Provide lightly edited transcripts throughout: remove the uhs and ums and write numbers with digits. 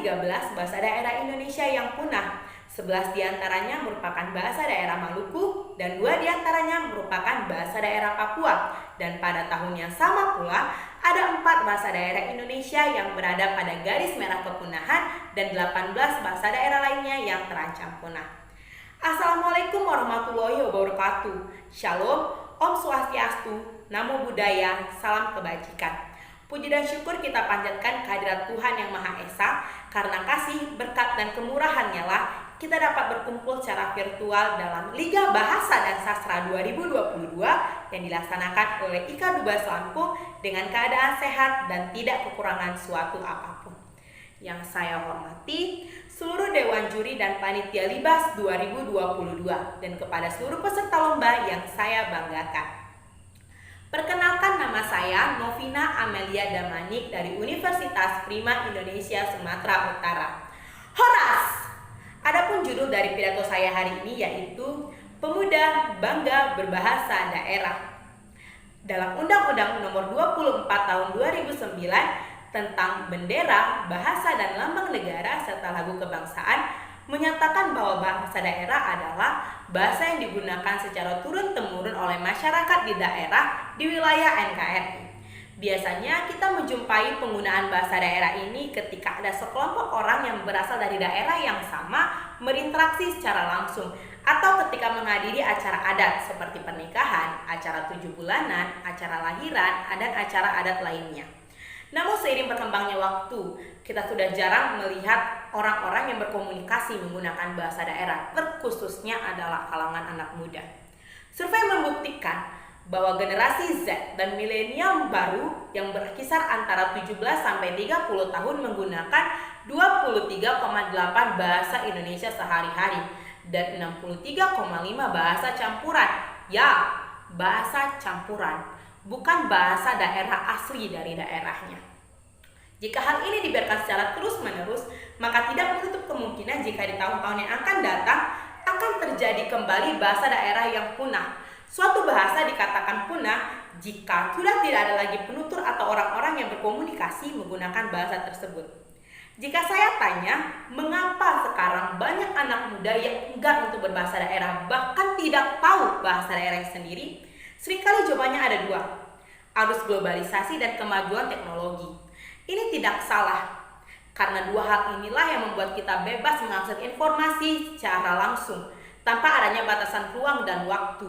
13 bahasa daerah Indonesia yang punah. 11 diantaranya merupakan bahasa daerah Maluku dan 2 diantaranya merupakan bahasa daerah Papua. Dan pada tahun yang sama pula, ada 4 bahasa daerah Indonesia yang berada pada garis merah kepunahan dan 18 bahasa daerah lainnya yang terancam punah. Assalamualaikum warahmatullahi wabarakatuh. Shalom, Om Swastiastu, Namo Buddhaya, salam kebajikan. Puji dan syukur kita panjatkan kehadirat Tuhan Yang Maha Esa, karena kasih, berkat, dan kemurahan-Nya lah kita dapat berkumpul secara virtual dalam Liga Bahasa dan Sastra 2022 yang dilaksanakan oleh IKA Dubes Lampung dengan keadaan sehat dan tidak kekurangan suatu apapun. Yang saya hormati seluruh Dewan Juri dan Panitia Libas 2022 dan kepada seluruh peserta lomba yang saya banggakan. Perkenalkan, nama saya Novina Amelia Damanik dari Universitas Prima Indonesia Sumatera Utara. Horas! Adapun judul dari pidato saya hari ini yaitu Pemuda Bangga Berbahasa Daerah. Dalam Undang-Undang Nomor 24 Tahun 2009 tentang Bendera, Bahasa dan Lambang Negara serta Lagu Kebangsaan menyatakan bahwa bahasa daerah adalah bahasa yang digunakan secara turun-temurun oleh masyarakat di daerah di wilayah NKRI. Biasanya kita menjumpai penggunaan bahasa daerah ini ketika ada sekelompok orang yang berasal dari daerah yang sama berinteraksi secara langsung, atau ketika menghadiri acara adat seperti pernikahan, acara 7 bulanan, acara lahiran, dan acara adat lainnya. Namun seiring berkembangnya waktu, kita sudah jarang melihat orang-orang yang berkomunikasi menggunakan bahasa daerah, terkhususnya adalah kalangan anak muda. Survei membuktikan bahwa generasi Z dan milenial baru yang berkisar antara 17 sampai 30 tahun menggunakan 23,8 bahasa Indonesia sehari-hari dan 63,5 bahasa campuran. Ya, bahasa campuran, bukan bahasa daerah asli dari daerahnya. Jika hal ini dibiarkan secara terus-menerus, maka tidak menutup kemungkinan jika di tahun-tahun yang akan datang akan terjadi kembali bahasa daerah yang punah. Suatu bahasa dikatakan punah jika sudah tidak ada lagi penutur atau orang-orang yang berkomunikasi menggunakan bahasa tersebut. Jika saya tanya, mengapa sekarang banyak anak muda yang enggan untuk berbahasa daerah, bahkan tidak tahu bahasa daerah sendiri? Seringkali jawabannya ada dua: arus globalisasi dan kemajuan teknologi. Ini tidak salah, karena dua hal inilah yang membuat kita bebas mengakses informasi secara langsung tanpa adanya batasan ruang dan waktu,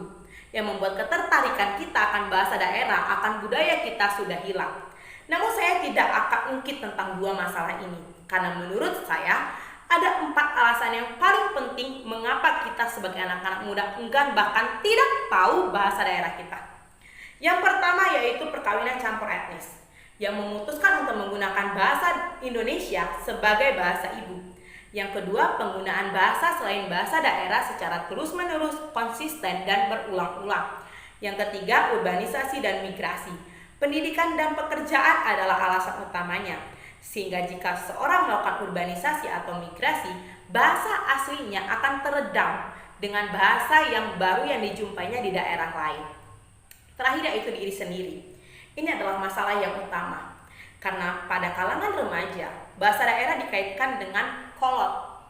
yang membuat ketertarikan kita akan bahasa daerah, akan budaya kita sudah hilang. Namun saya tidak akan ungkit tentang dua masalah ini, karena menurut saya ada 4 alasan yang paling penting mengapa kita sebagai anak-anak muda enggan bahkan tidak tahu bahasa daerah kita. Yang pertama yaitu perkawinan campur etnis, yang memutuskan untuk menggunakan bahasa Indonesia sebagai bahasa ibu. Yang kedua, penggunaan bahasa selain bahasa daerah secara terus-menerus, konsisten, dan berulang-ulang. Yang ketiga, urbanisasi dan migrasi. Pendidikan dan pekerjaan adalah alasan utamanya. Sehingga jika seorang melakukan urbanisasi atau migrasi, bahasa aslinya akan teredam dengan bahasa yang baru yang dijumpainya di daerah lain. Terakhir yaitu diri sendiri. Ini adalah masalah yang utama, karena pada kalangan remaja, bahasa daerah dikaitkan dengan kolot,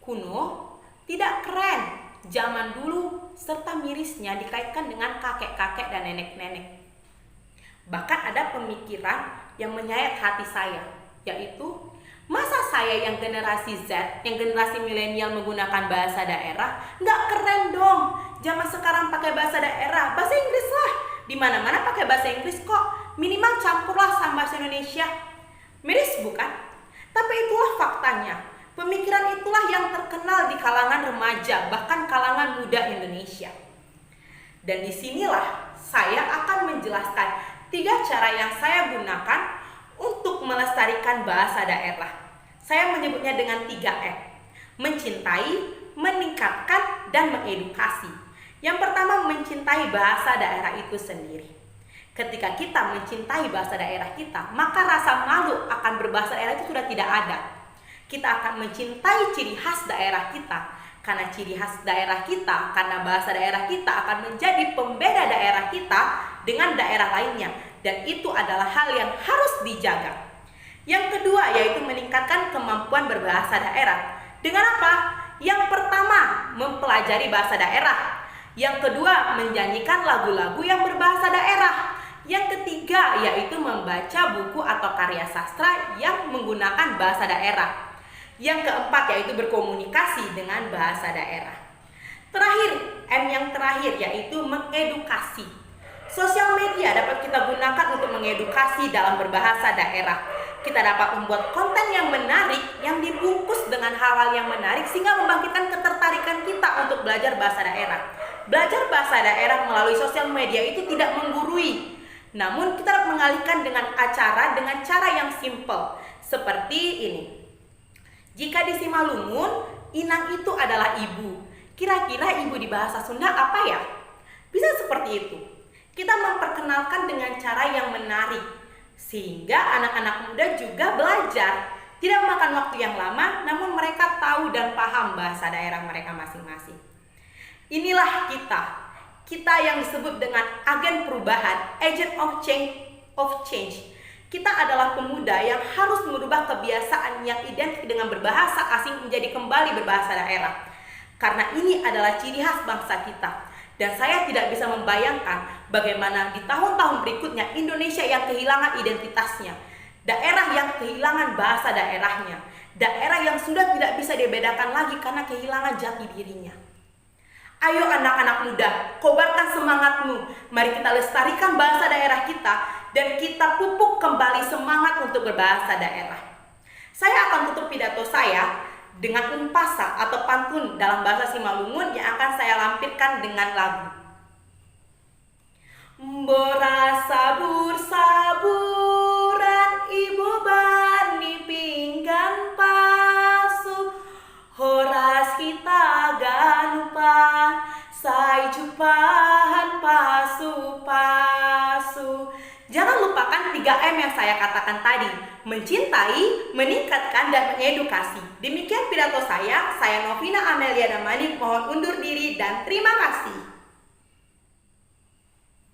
kuno, tidak keren, zaman dulu, serta mirisnya dikaitkan dengan kakek-kakek dan nenek-nenek. Bahkan ada pemikiran yang menyayat hati saya, yaitu masa saya yang generasi Z, yang generasi milenial menggunakan bahasa daerah, nggak keren dong. Zaman sekarang pakai bahasa daerah, bahasa Inggris lah. Di mana-mana pakai bahasa Inggris kok, minimal campurlah sama bahasa Indonesia. Miris bukan? Tapi itulah faktanya. Pemikiran itulah yang terkenal di kalangan remaja, bahkan kalangan muda Indonesia. Dan disinilah saya akan menjelaskan 3 cara yang saya gunakan untuk melestarikan bahasa daerah. Saya menyebutnya dengan 3M: mencintai, meningkatkan, dan mengedukasi. Yang pertama, mencintai bahasa daerah itu sendiri. Ketika kita mencintai bahasa daerah kita, maka rasa malu akan berbahasa daerah itu sudah tidak ada. Kita akan mencintai ciri khas daerah kita, karena ciri khas daerah kita, karena bahasa daerah kita akan menjadi pembeda daerah kita dengan daerah lainnya, dan itu adalah hal yang harus dijaga. Yang kedua yaitu meningkatkan kemampuan berbahasa daerah. Dengan apa? Yang pertama, mempelajari bahasa daerah. Yang kedua, menyanyikan lagu-lagu yang berbahasa daerah. Yang ketiga yaitu membaca buku atau karya sastra yang menggunakan bahasa daerah. Yang keempat yaitu berkomunikasi dengan bahasa daerah. Terakhir, M yang terakhir yaitu mengedukasi. Sosial media dapat kita gunakan untuk mengedukasi dalam berbahasa daerah. Kita dapat membuat konten yang menarik yang dibungkus dengan hal-hal yang menarik sehingga membangkitkan ketertarikan kita untuk belajar bahasa daerah. Belajar bahasa daerah melalui sosial media itu tidak menggurui, namun kita dapat mengalihkan dengan dengan cara yang simple seperti ini. Jika di Simalungun, inang itu adalah ibu. Kira-kira ibu di bahasa Sunda apa ya? Bisa seperti itu. Kita memperkenalkan dengan cara yang menarik, sehingga anak-anak muda juga belajar. Tidak memakan waktu yang lama, namun mereka tahu dan paham bahasa daerah mereka masing-masing. Inilah kita yang disebut dengan agen perubahan, agent of change. Kita adalah pemuda yang harus merubah kebiasaan yang identik dengan berbahasa asing menjadi kembali berbahasa daerah. Karena ini adalah ciri khas bangsa kita. Dan saya tidak bisa membayangkan bagaimana di tahun-tahun berikutnya Indonesia yang kehilangan identitasnya, daerah yang kehilangan bahasa daerahnya, daerah yang sudah tidak bisa dibedakan lagi karena kehilangan jati dirinya. Ayo anak-anak muda, kobarkan semangatmu. Mari kita lestarikan bahasa daerah kita dan kita pupuk kembali semangat untuk berbahasa daerah. Saya akan tutup pidato saya dengan umpasa atau pantun dalam bahasa Simalungun yang akan saya lampirkan dengan lagu. Mbora sabur-saburan ibu bani pinggan pasu, horas kita ganupa sai jupahan pasu-pasu. Jangan lupakan 3M yang saya katakan tadi, mencintai, meningkatkan, dan mengedukasi. Demikian pidato saya Novina Amelia Damanik, mohon undur diri dan terima kasih.